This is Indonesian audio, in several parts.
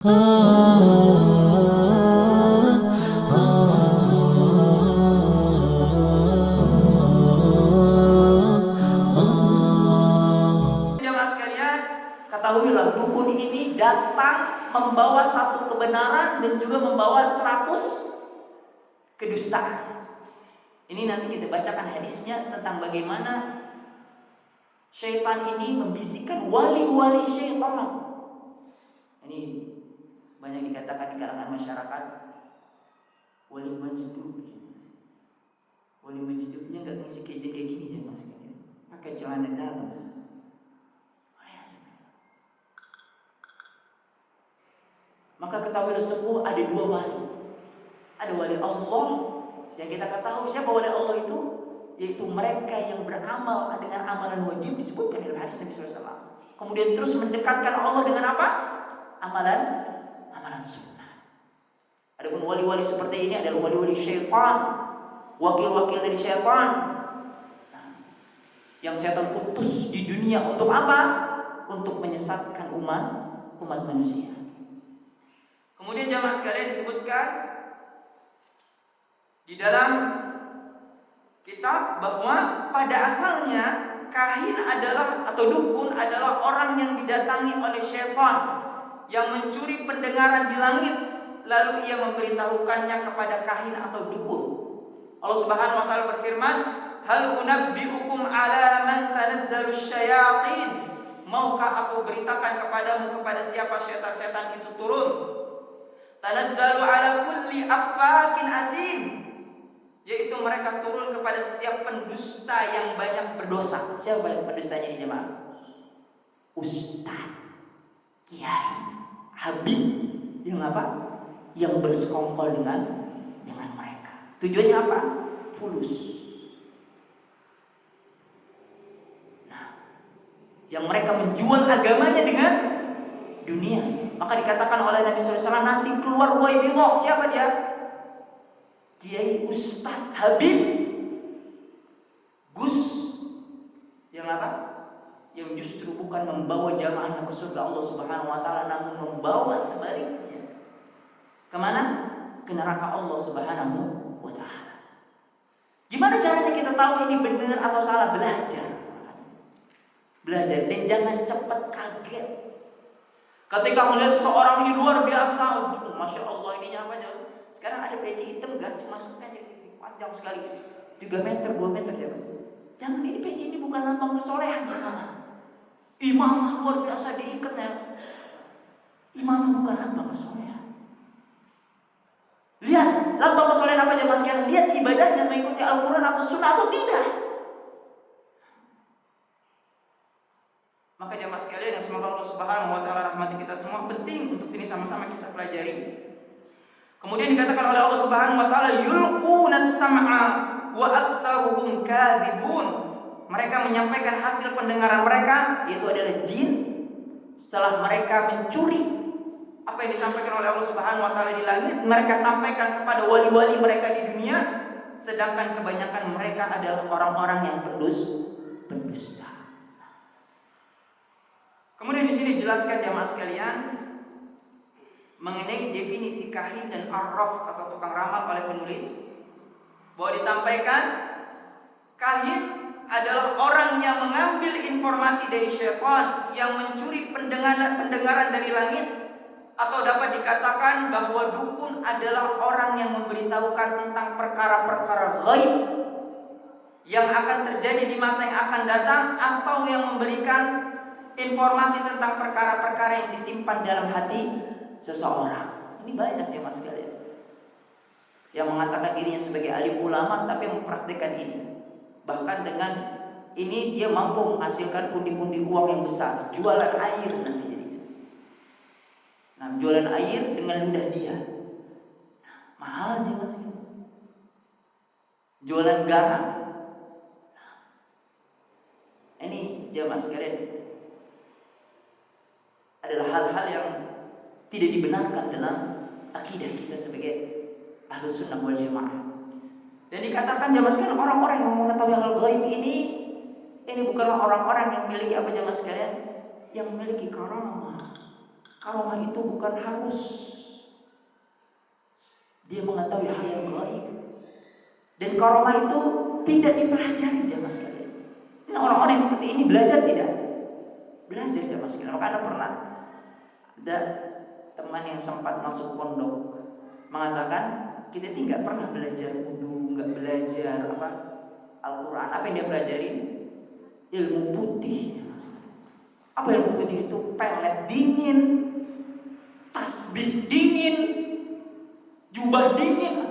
Jamaah sekalian, ketahuilah dukun ini datang membawa satu kebenaran dan juga membawa 100 kedustaan. Ini nanti kita bacakan hadisnya tentang bagaimana syaitan ini membisikkan wali-wali syaitan. Ini banyak dikatakan di kalangan masyarakat, wali majdub. Wali majdubnya nggak ngisi kejek kayak gini sih mas, pakai celana dalam. Maka ketahuilah semua ada dua wali. Ada wali Allah yang kita ketahui siapa wali Allah itu, yaitu mereka yang beramal dengan amalan wajib disebutkan dalam hadis Nabi SAW. Kemudian terus mendekatkan Allah dengan apa? Amalan sunnah. Adapun wali-wali seperti ini adalah wali-wali syaitan, wakil-wakil dari syaitan. Yang syaitan utus di dunia untuk apa? Untuk menyesatkan umat manusia. Kemudian jamaah sekalian disebutkan di dalam kitab bahwa pada asalnya kahin adalah atau dukun adalah orang yang didatangi oleh syaitan yang mencuri pendengaran di langit, lalu ia memberitahukannya kepada kahin atau dukun. Allah Subhanahu wa taala berfirman, "Hal unabbiukum ala man tanazzalus syayatin?" Maukah aku beritakan kepadamu kepada siapa syaitan-syaitan itu turun? Tanazzalu ala kulli affakin athim, yaitu mereka turun kepada setiap pendusta yang banyak berdosa. Siapa banyak pendustanya di jemaah? Ustaz, kiai, habib yang apa? Yang bersekongkol dengan mereka. Tujuannya apa? Fulus. Nah, yang mereka menjual agamanya dengan dunia. Maka dikatakan oleh Nabi SAW, nanti keluar Ruwaibidah. Siapa dia? Kiai, Ustaz, Habib, Gus. Yang apa? Yang justru bukan membawa jamaahnya ke surga Allah Subhanahu wa taala, namun membawa sebaliknya. Kemana? Ke neraka Allah Subhanahu wa taala. Gimana caranya kita tahu ini benar atau salah? Belajar dan jangan cepat kaget. Ketika melihat seseorang ini luar biasa, masya Allah ininya apa aja. Sekarang ada peci hitam gak? Cuma pendek, panjang sekali, 3 meter, 2 meter ya. Jangan, ini peci ini bukan lambang kesolehan. Imamah luar biasa diikatnya. Imamah bukan lambang kesolehan. Lihat lambang kesolehan apa aja mas kalian? Lihat ibadahnya mengikuti Al-Quran atau Sunnah atau tidak. Maka jamaah sekalian yang semoga Allah Subhanahu wa taala rahmati kita semua, penting untuk ini sama-sama kita pelajari. Kemudian dikatakan oleh Allah Subhanahu wa taala, yulqunas sam'a wa aktsaruhum kadzibun. Mereka menyampaikan hasil pendengaran mereka, yaitu adalah jin, setelah mereka mencuri apa yang disampaikan oleh Allah Subhanahu wa taala di langit, mereka sampaikan kepada wali-wali mereka di dunia, sedangkan kebanyakan mereka adalah orang-orang yang pendusta. Kemudian di sini dijelaskan jamaah sekalian mengenai definisi kahin dan arraf atau tukang ramal oleh penulis, bahwa disampaikan kahin adalah orang yang mengambil informasi dari syaitan, yang mencuri pendengaran dari langit, atau dapat dikatakan bahwa dukun adalah orang yang memberitahukan tentang perkara-perkara gaib yang akan terjadi di masa yang akan datang, atau yang memberikan informasi tentang perkara-perkara yang disimpan dalam hati seseorang. Ini banyak ya mas sekalian yang mengatakan dirinya sebagai alim ulama tapi mempraktikkan ini. Bahkan dengan ini dia mampu menghasilkan pundi-pundi uang yang besar. Jualan air nanti jadinya. Nah, jualan air dengan ludah dia. Nah, mahal sih mas. Jualan garam. Nah, ini jamaah sekalian adalah hal-hal yang tidak dibenarkan dalam akidah kita sebagai Ahlus Sunnah wal Jamaah. Dan dikatakan jamaah sekalian, orang-orang yang mengetahui hal gaib ini bukanlah orang-orang yang memiliki apa jamaah sekalian? Yang memiliki karamah. Karomah itu bukan harus dia mengetahui hal yang gaib. Dan karomah itu tidak dipelajari jamaah sekalian. Ini orang-orang yang seperti ini belajar tidak? Belajar jamaah sekalian. Maka Anda pernah ada teman yang sempat masuk pondok mengatakan kita tidak pernah belajar wudu, nggak belajar Al-Quran. Apa yang dia pelajari? Ilmu putih. Apa ilmu putih itu? Pelet dingin, tasbih dingin, jubah dingin.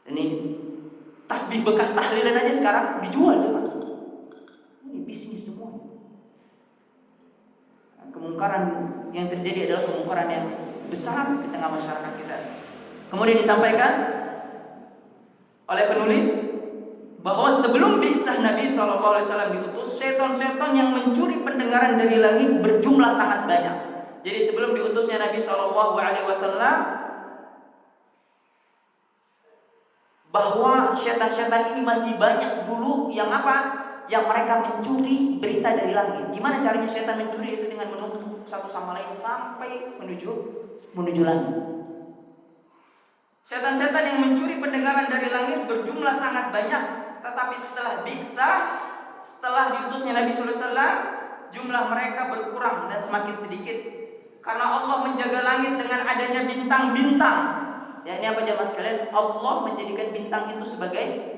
Ini tasbih bekas tahlilan aja sekarang dijual coba. Ini bisnis semua. Kemungkaran yang terjadi adalah kemungkaran yang besar di tengah masyarakat kita. Kemudian disampaikan oleh penulis bahwa sebelum bi'tsah Nabi SAW diutus, setan-setan yang mencuri pendengaran dari langit berjumlah sangat banyak. Jadi sebelum diutusnya Nabi SAW, bahwa setan-setan ini masih banyak dulu yang yang mereka mencuri berita dari langit. Gimana caranya setan mencuri itu? Dengan menuntut satu sama lain sampai menuju langit. Setan-setan yang mencuri pendengaran dari langit berjumlah sangat banyak. Tetapi setelah bi'tsah, setelah diutusnya Nabi SAW, jumlah mereka berkurang dan semakin sedikit. Karena Allah menjaga langit dengan adanya bintang-bintang. Ya, ini apa jemaah sekalian? Allah menjadikan bintang itu sebagai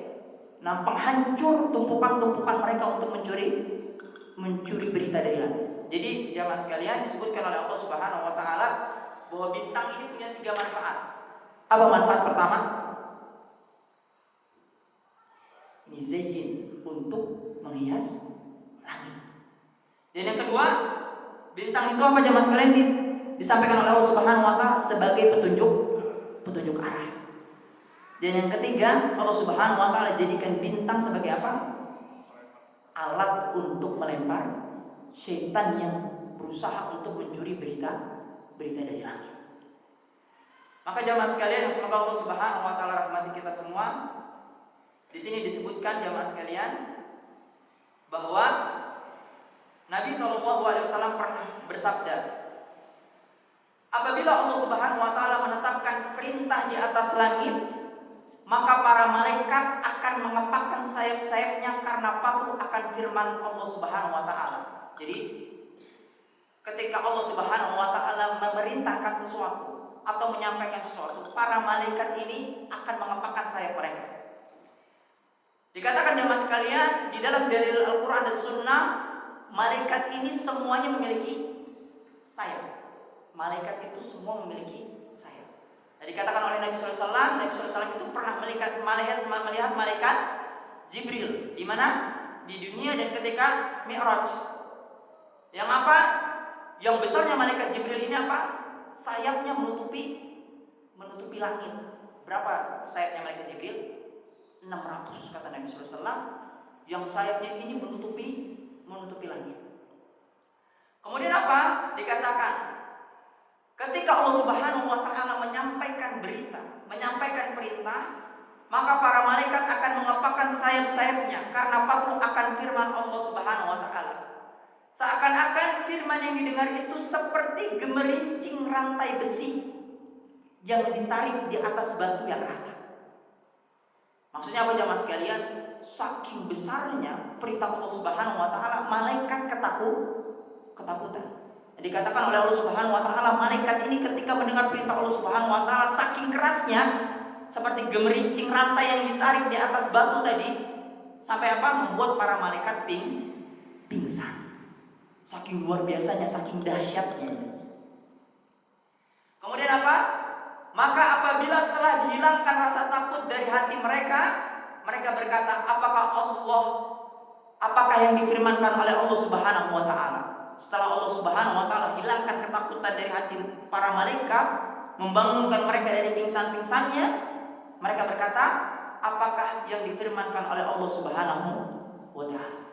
penghancur tumpukan-tumpukan mereka untuk mencuri berita dari langit. Jadi jemaah sekalian, disebutkan oleh Allah Subhanahu wa taala bahwa bintang ini punya 3 manfaat. Apa manfaat pertama? Ini zayyin, untuk menghias langit. Dan yang kedua, bintang itu apa jemaah sekalian? Disampaikan oleh Allah Subhanahu wa taala sebagai petunjuk arah. Dan yang ketiga, Allah Subhanahu wa taala jadikan bintang sebagai apa? Alat untuk melempar syaitan yang berusaha untuk mencuri berita dari langit. Maka jamaah sekalian, semoga Allah Subhanahu wa taala rahmati kita semua. Di sini disebutkan jamaah sekalian bahwa Nabi SAW pernah bersabda, apabila Allah Subhanahu wa taala menetapkan perintah di atas langit, maka para malaikat akan mengepakkan sayap-sayapnya karena patuh akan firman Allah Subhanahu wa taala. Jadi ketika Allah Subhanahu wa taala memerintahkan sesuatu atau menyampaikan sesuatu, para malaikat ini akan mengepakkan sayap mereka. Dikatakan jemaah sekalian, di dalam dalil Al-Quran dan Sunnah, malaikat ini semuanya memiliki sayap. Malaikat itu semua memiliki sayap. Nah, dikatakan oleh Nabi SAW itu pernah melihat malaikat Jibril. Di mana? Di dunia dan ketika Mi'raj. Yang apa? Yang besarnya malaikat Jibril ini apa? Sayapnya menutupi langit. Berapa sayapnya malaikat Jibril? 600 kata Nabi SAW. Yang sayapnya ini menutupi langit. Kemudian apa? Dikatakan ketika Allah Subhanahu wa taala menyampaikan perintah, maka para malaikat akan mengepakkan sayap-sayapnya karena patuh akan firman Allah Subhanahu wa taala. Seakan-akan firman yang didengar itu seperti gemerincing rantai besi yang ditarik di atas batu yang rata. Maksudnya apa jemaah sekalian? Saking besarnya perintah Allah Subhanahu wa taala, malaikat ketakutan. Dikatakan oleh Allah Subhanahu wa taala, malaikat ini ketika mendengar perintah Allah Subhanahu wa taala, saking kerasnya seperti gemerincing rantai yang ditarik di atas batu tadi, sampai apa? Membuat para malaikat pingsan. Saking luar biasanya, saking dahsyatnya. Kemudian apa? Maka apabila telah dihilangkan rasa takut dari hati mereka berkata, apakah yang difirmankan oleh Allah Subhanahu wa taala? Setelah Allah Subhanahu wa taala hilangkan ketakutan dari hati para malaikat, membangunkan mereka dari pingsan-pingsannya, mereka berkata, apakah yang difirmankan oleh Allah Subhanahu wa taala?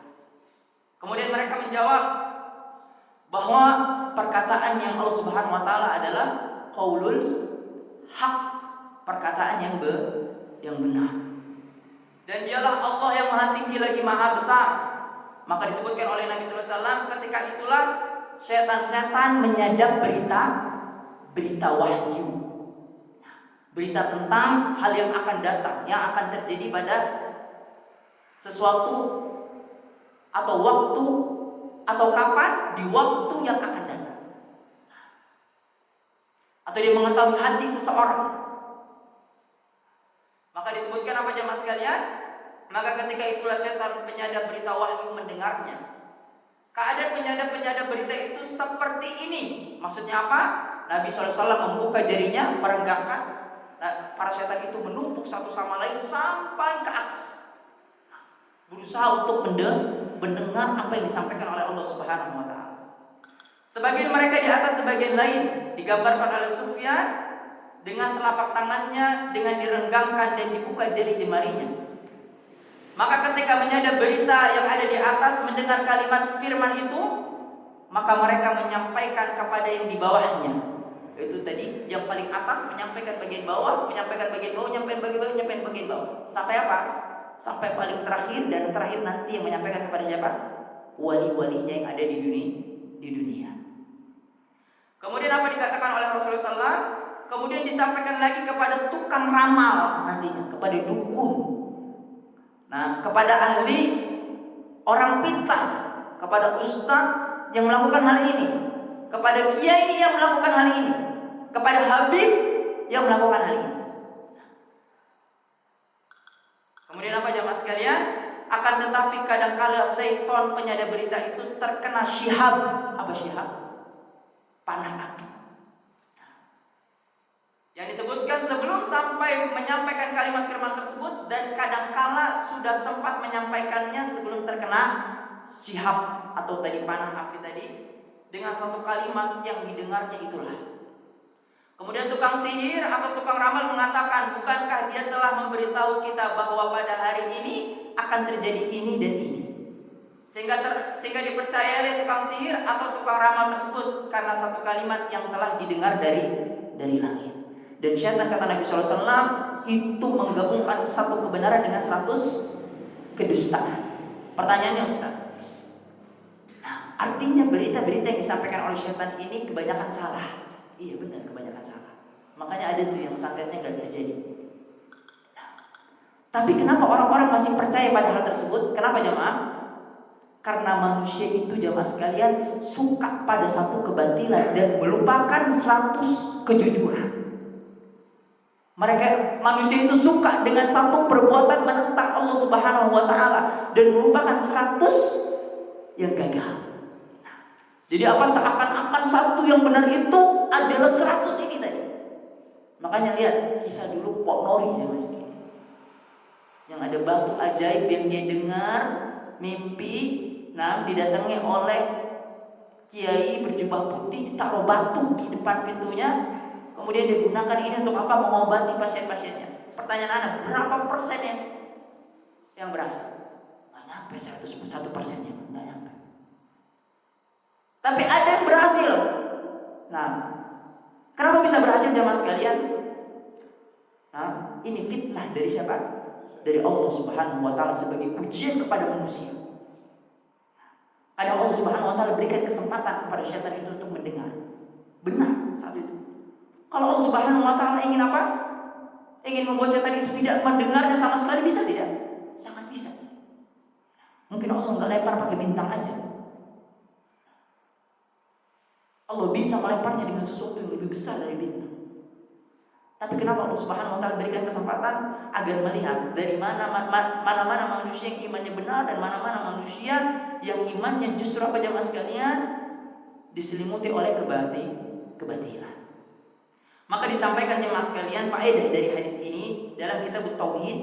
Kemudian mereka menjawab bahwa perkataan yang Allah Subhanahu wa taala adalah qaulul haq, perkataan yang benar. Dan dialah Allah yang Maha Tinggi lagi Maha Besar. Maka disebutkan oleh Nabi SAW, ketika itulah setan-setan menyadap berita wahyu, berita tentang hal yang akan datang, yang akan terjadi pada sesuatu atau waktu atau kapan, di waktu yang akan datang, atau dia mengetahui hati seseorang. Maka disebutkan apa jemaah sekalian? Maka ketika itulah setan penyadap berita wahyu mendengarnya. Keadaan penyadap berita itu seperti ini. Maksudnya apa? Nabi SAW membuka jarinya, merenggangkan. Nah, para setan itu menumpuk satu sama lain sampai ke atas, berusaha untuk mendengar apa yang disampaikan oleh Allah Subhanahu wa taala. Sebagian mereka di atas, sebagian lain digambarkan oleh Sufyan dengan telapak tangannya dengan direnggangkan dan dibuka jari jemarinya. Maka ketika menyadap berita yang ada di atas, mendengar kalimat firman itu, maka mereka menyampaikan kepada yang di bawahnya. Itu tadi yang paling atas menyampaikan bagian bawah, menyampaikan bagian bawah, menyampaikan bagian bawah. Sampai apa? Sampai paling terakhir, dan terakhir nanti yang menyampaikan kepada siapa? Wali-walinya yang ada di dunia. Kemudian apa dikatakan oleh Rasulullah SAW? Kemudian disampaikan lagi kepada tukang ramal nantinya, kepada dukun. Nah, kepada ahli, orang pintar, kepada ustaz yang melakukan hal ini, kepada kiai yang melakukan hal ini, kepada habib yang melakukan hal ini. Kemudian apa jemaah sekalian? Akan tetapi kadangkala syaitan penyadap berita itu terkena syihab. Apa syihab? Panah api. Yang disebutkan sebelum sampai menyampaikan kalimat firman tersebut, dan kadangkala sudah sempat menyampaikannya sebelum terkena syihab atau tadi panah api tadi, dengan suatu kalimat yang didengarnya itulah. Kemudian tukang sihir atau tukang ramal mengatakan, bukankah dia telah memberitahu kita bahwa pada hari ini akan terjadi ini dan ini, sehingga dipercaya oleh tukang sihir atau tukang ramal tersebut karena satu kalimat yang telah didengar dari langit. Dan syaitan, kata Nabi SAW, itu menggabungkan satu kebenaran dengan 100 kedustaan. Pertanyaannya Ustaz, nah, artinya berita-berita yang disampaikan oleh syaitan ini kebanyakan salah. Iya benar, kebanyakan salah. Makanya ada tuh yang santetnya gak terjadi. Nah, tapi kenapa orang-orang masih percaya pada hal tersebut? Kenapa jemaah? Karena manusia itu jemaah sekalian suka pada satu kebatilan dan melupakan 100 kejujuran. Manusia itu suka dengan satu perbuatan menentang Allah Subhanahu wa taala dan melupakan 100 yang gagal. Jadi apa, seakan-akan satu yang benar itu adalah 100 ini tadi. Makanya lihat kisah dulu Pok Nori ya Mas. Yang ada batu ajaib yang dia dengar mimpi, nah didatangi oleh kiai berjubah putih, ditaruh batu di depan pintunya. Kemudian digunakan ini untuk apa? Mengobati pasien-pasiennya. Pertanyaan Anda, berapa persen yang berhasil? Nggak nyampe 1%-nya, nggak nyampe. Tapi ada yang berhasil. Nah, kenapa bisa berhasil jemaah sekalian? Nah, ini fitnah dari siapa? Dari Allah Subhanahu wa taala sebagai ujian kepada manusia. Ada Allah Subhanahu wa taala berikan kesempatan kepada syaitan itu untuk mendengar. Benar saat itu. Kalau Allah Subhanahu wa taala ingin apa? Ingin membuat setan itu tidak mendengarnya sama sekali, bisa tidak? Sangat bisa. Mungkin Allah enggak lempar pakai bintang aja. Allah bisa melemparnya dengan sesuatu yang lebih besar dari bintang. Tapi kenapa Allah Subhanahu wa taala berikan kesempatan agar melihat dari mana manusia yang imannya benar dan mana manusia yang imannya justru apa jemaah sekalian diselimuti oleh kebatilan. Maka disampaikan jemaah sekalian faedah dari hadis ini dalam kitab Tauhid.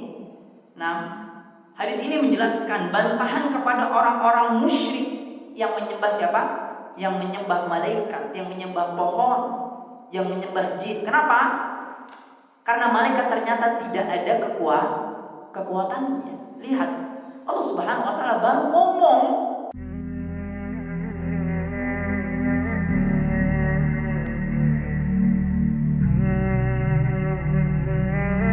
Nah, hadis ini menjelaskan bantahan kepada orang-orang musyrik yang menyembah siapa? Yang menyembah malaikat, yang menyembah pohon, yang menyembah jin. Kenapa? Karena malaikat ternyata tidak ada kekuatannya. Lihat, Allah Subhanahu wa taala baru ngomong